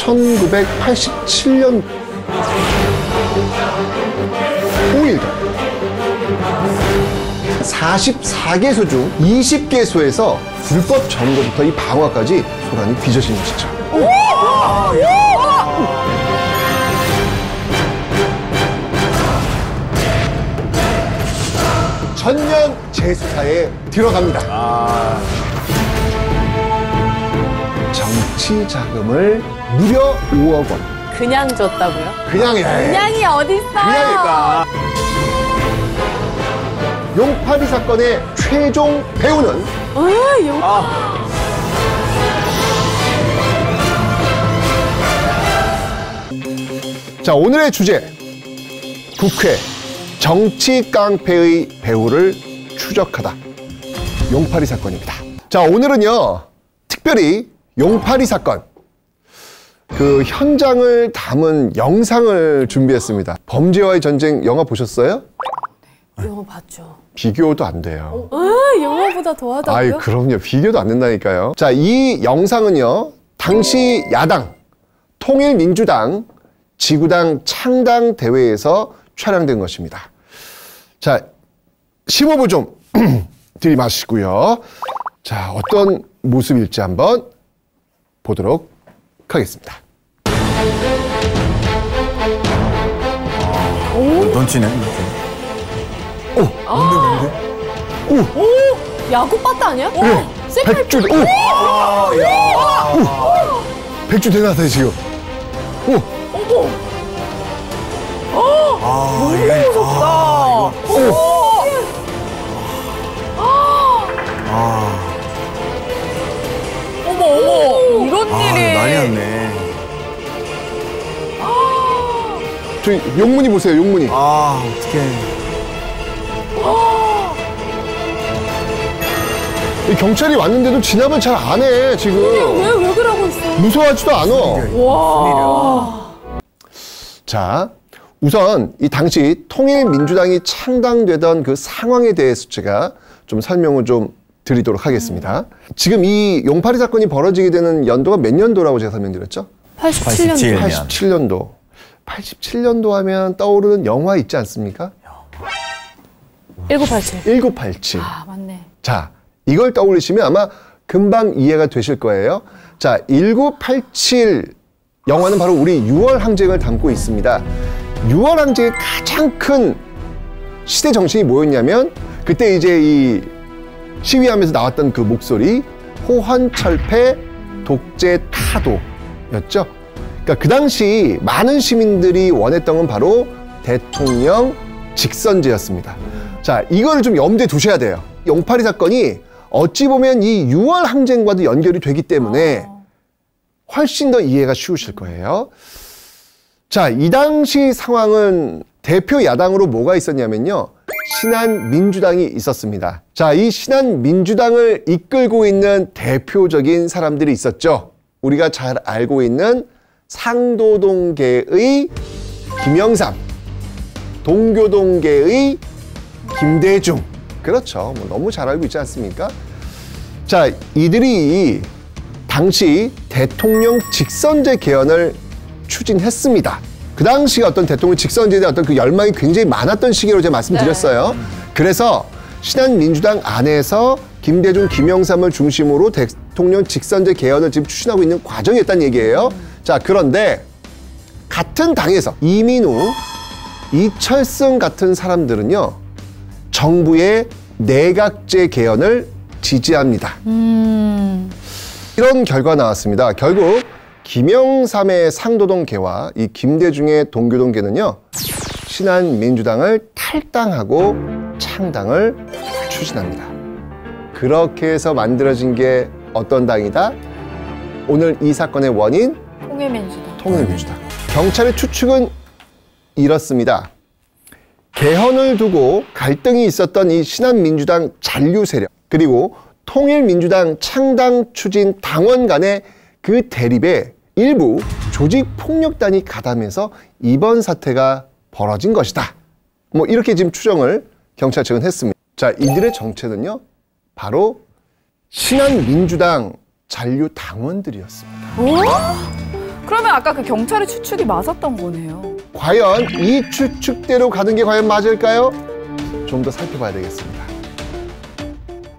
1987년 5일간 44개소 중 20개소에서 불법 점거부터 이 방화까지 소란이 빚어진 것이죠. 전면 재수사에 들어갑니다. 정치 자금을 무려 5억 원. 그냥 줬다고요? 그냥이 어딨어요? 그냥일까? 용파리 사건의 최종 배우는 자, 오늘의 주제 국회 정치 깡패의 배후를 추적하다. 용파리 사건입니다. 자, 오늘은요 특별히 용파리 사건 그 현장을 담은 영상을 준비했습니다. 범죄와의 전쟁 영화 보셨어요? 영화 봤죠. 비교도 안 돼요. 영화보다 더하다고요? 아이, 그럼요. 비교도 안 된다니까요. 자, 이 영상은요 당시 야당 통일민주당 지구당 창당 대회에서 촬영된 것입니다. 자, 심호흡을 좀 들이마시고요. 자, 어떤 모습일지 한번 보도록 하겠습니다. 던지네. 뭔데? 야구 빠따 아니야? 네. 백주. 백주 대낮에 지금. 너무 무섭다. 어머, 이런 일이. 난리 났네. 저기 용문이 보세요, 용문이. 어떡해. 이 경찰이 왔는데도 진압을 잘 안 해, 지금. 왜 그러고 있어? 무서워하지도 않아. 와. 자, 우선 이 당시 통일민주당이 창당되던 그 상황에 대해서 제가 좀 설명을 좀 드리도록 하겠습니다. 지금 이 용파리 사건이 벌어지게 되는 연도가 몇 년도라고 제가 설명드렸죠? 87년도. 87년도. 87년도 하면 떠오르는 영화 있지 않습니까? 1987. 1987. 아, 맞네. 자, 이걸 떠올리시면 아마 금방 이해가 되실 거예요. 자, 1987 영화는 바로 우리 6월 항쟁을 담고 있습니다. 6월 항쟁의 가장 큰 시대 정신이 뭐였냐면 그때 이제 이 시위하면서 나왔던 그 목소리 호헌철폐 독재 타도였죠. 그러니까 그 당시 많은 시민들이 원했던 건 바로 대통령 직선제였습니다. 자, 이거를 좀 염두에 두셔야 돼요. 용파리 사건이 어찌 보면 이 6월 항쟁과도 연결이 되기 때문에 훨씬 더 이해가 쉬우실 거예요. 자, 이 당시 상황은 대표 야당으로 뭐가 있었냐면요. 신한민주당이 있었습니다. 자, 이 신한민주당을 이끌고 있는 대표적인 사람들이 있었죠. 우리가 잘 알고 있는 상도동계의 김영삼, 동교동계의 김대중. 그렇죠. 뭐 너무 잘 알고 있지 않습니까? 자, 이들이 당시 대통령 직선제 개헌을 추진했습니다. 그 당시가 어떤 대통령 직선제에 대한 어떤 그 열망이 굉장히 많았던 시기로 제가 말씀드렸어요. 그래서 신한민주당 안에서 김대중, 김영삼을 중심으로 대통령 직선제 개헌을 지금 추진하고 있는 과정이었다는 얘기예요. 자, 그런데 같은 당에서 이민우, 이철승 같은 사람들은요, 정부의 내각제 개헌을 지지합니다. 이런 결과가 나왔습니다. 결국 김영삼의 상도동계와 이 김대중의 동교동계는요, 신한민주당을 탈당하고 창당을 추진합니다. 그렇게 해서 만들어진 게 어떤 당이다? 오늘 이 사건의 원인? 통일민주당. 통일민주당. 경찰의 추측은 이렇습니다. 개헌을 두고 갈등이 있었던 이 신한민주당 잔류 세력, 그리고 통일민주당 창당 추진 당원 간의 그 대립에 일부 조직폭력단이 가담해서 이번 사태가 벌어진 것이다. 뭐 이렇게 지금 추정을 경찰 측은 했습니다. 자, 이들의 정체는요, 바로 신한민주당 잔류 당원들이었습니다. 그러면 아까 그 경찰의 추측이 맞았던 거네요. 과연 이 추측대로 가는 게 과연 맞을까요? 좀 더 살펴봐야 되겠습니다.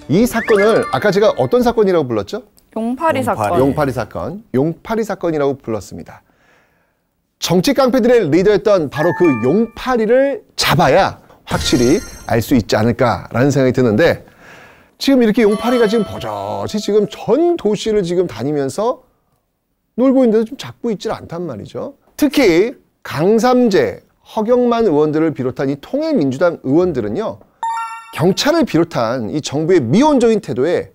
이 사건을 아까 제가 어떤 사건이라고 불렀죠? 용파리 사건. 용파리 사건. 용파리 사건이라고 불렀습니다. 정치 깡패들의 리더였던 바로 그 용파리를 잡아야 확실히 알 수 있지 않을까라는 생각이 드는데 지금 이렇게 용파리가 지금 버젓이 지금 전 도시를 지금 다니면서 놀고 있는데도 좀 잡고 있질 않단 말이죠. 특히 강삼재, 허경만 의원들을 비롯한 이 통일민주당 의원들은요. 경찰을 비롯한 이 정부의 미온적인 태도에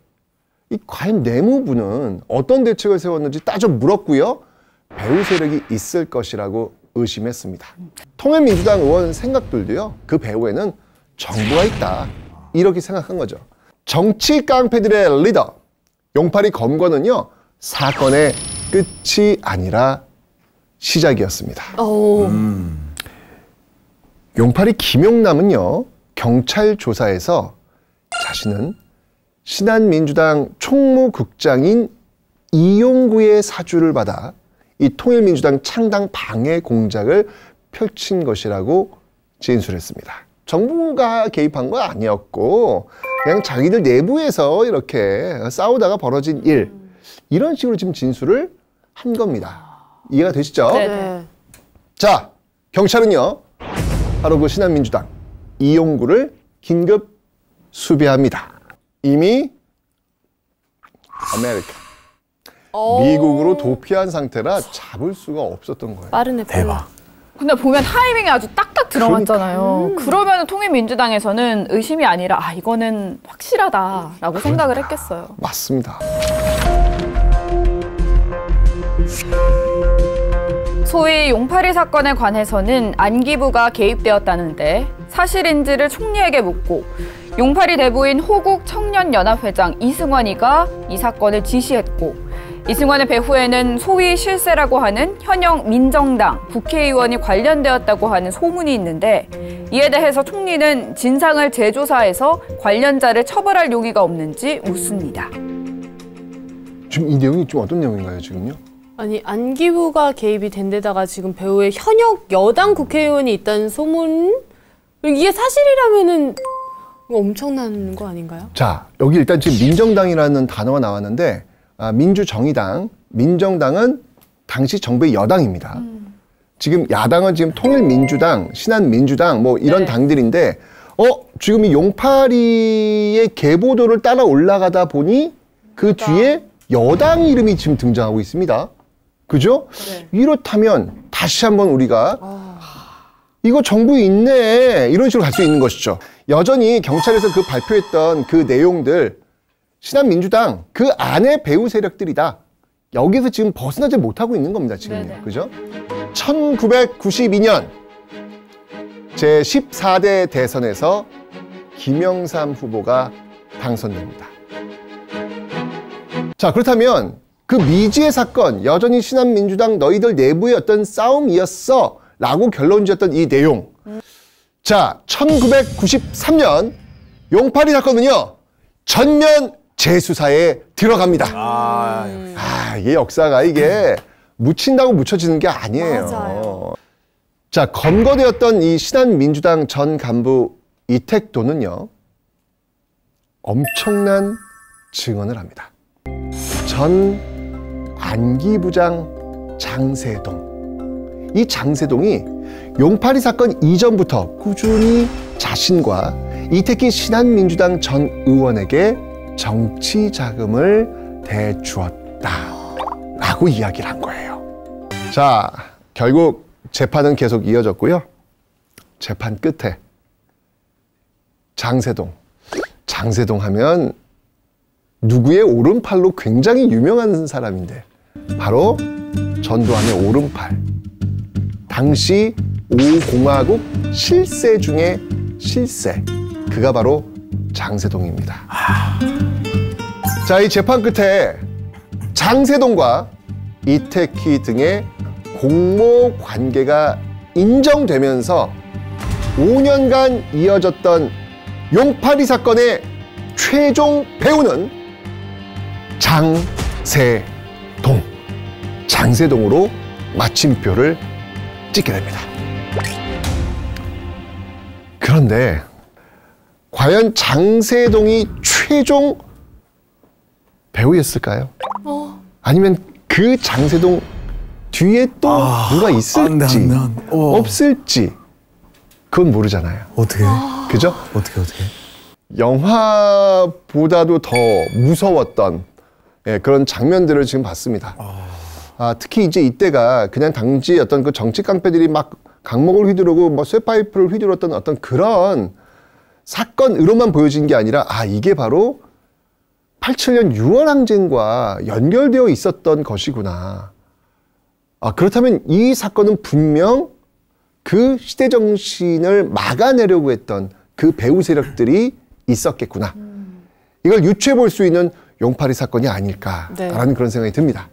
이 과연 내무부는 어떤 대책을 세웠는지 따져 물었고요. 배후 세력이 있을 것이라고 의심했습니다. 통일민주당 의원 생각들도요. 그 배후에는 정부가 있다. 이렇게 생각한 거죠. 정치 깡패들의 리더 용파리 검거는요. 사건의 끝이 아니라 시작이었습니다. 용파리 김용남은요. 경찰 조사에서 자신은 신한민주당 총무국장인 이용구의 사주를 받아 이 통일민주당 창당 방해 공작을 펼친 것이라고 진술했습니다. 정부가 개입한 거 아니었고 그냥 자기들 내부에서 이렇게 싸우다가 벌어진 일 이런 식으로 지금 진술을 한 겁니다. 이해가 되시죠? 네. 자, 경찰은요. 바로 그 신한민주당 이용구를 긴급 수배합니다. 이미 아메리카 미국으로 도피한 상태라 잡을 수가 없었던 거예요. 빠르네, 빨라. 대박. 근데 보면 타이밍이 아주 딱딱 들어갔잖아요. 그러면 통일민주당에서는 의심이 아니라 아 이거는 확실하다라고 생각을 했겠어요. 맞습니다. 소위 용파리 사건에 관해서는 안기부가 개입되었다는데 사실인지를 총리에게 묻고 용파리 대부인 호국 청년연합회장 이승환이가 이 사건을 지시했고 이승환의 배후에는 소위 실세라고 하는 현역 민정당 국회의원이 관련되었다고 하는 소문이 있는데 이에 대해서 총리는 진상을 재조사해서 관련자를 처벌할 용의가 없는지 묻습니다. 지금 이 내용이 좀 어떤 내용인가요, 지금요? 아니 안기부가 개입이 된 데다가 지금 배후에 현역 여당 국회의원이 있다는 소문? 이게 사실이라면은 이거 엄청난 거 아닌가요? 자, 여기 일단 지금 민정당이라는 단어가 나왔는데 민주정의당, 민정당은 당시 정부의 여당입니다. 지금 야당은 지금 통일민주당, 신한민주당 뭐 이런 당들인데 지금 이 용파리의 계보도를 따라 올라가다 보니 그 뒤에 여당 이름이 지금 등장하고 있습니다. 그죠? 네. 이렇다면 다시 한번 우리가 이거 정부에 있네 이런 식으로 갈 수 있는 것이죠. 여전히 경찰에서 그 발표했던 그 내용들 신한민주당 그 안에 배후 세력들이다. 여기서 지금 벗어나지 못하고 있는 겁니다. 지금요. 그죠? 1992년 제14대 대선에서 김영삼 후보가 당선됩니다. 자, 그렇다면 그 미지의 사건, 여전히 신한민주당 너희들 내부의 어떤 싸움이었어 라고 결론 지었던 이 내용. 자, 1993년 용파리 사건은요 전면 재수사에 들어갑니다. 이게 역사가 이게 묻힌다고 묻혀지는 게 아니에요. 맞아요. 자, 검거되었던 이 신한민주당 전 간부 이택도는요 엄청난 증언을 합니다. 전 안기부장 장세동. 이 장세동이 용파리 사건 이전부터 꾸준히 자신과 이태기 신한민주당 전 의원에게 정치 자금을 대주었다라고 이야기를 한 거예요. 자, 결국 재판은 계속 이어졌고요. 재판 끝에 장세동 하면 누구의 오른팔로 굉장히 유명한 사람인데 바로 전두환의 오른팔. 당시 5공화국 실세 중에 실세. 그가 바로 장세동입니다. 자, 이 재판 끝에 장세동과 이태기 등의 공모 관계가 인정되면서 5년간 이어졌던 용파리 사건의 최종 배우는 장세동. 장세동으로 마침표를 찍게 됩니다. 그런데 과연 장세동이 최종 배우였을까요? 아니면 그 장세동 뒤에 또 누가 있을지 없을지 그건 모르잖아요. 어떻게? 그죠? 어떻게? 영화보다도 더 무서웠던 그런 장면들을 지금 봤습니다. 특히 이제 이때가 그냥 당시 어떤 그 정치 깡패들이 막 강목을 휘두르고 뭐 쇠파이프를 휘두르던 어떤 그런 사건으로만 보여진 게 아니라 이게 바로 87년 6월 항쟁과 연결되어 있었던 것이구나. 그렇다면 이 사건은 분명 그 시대 정신을 막아내려고 했던 그 배후 세력들이 있었겠구나. 이걸 유추해 볼 수 있는 용파리 사건이 아닐까라는 그런 생각이 듭니다.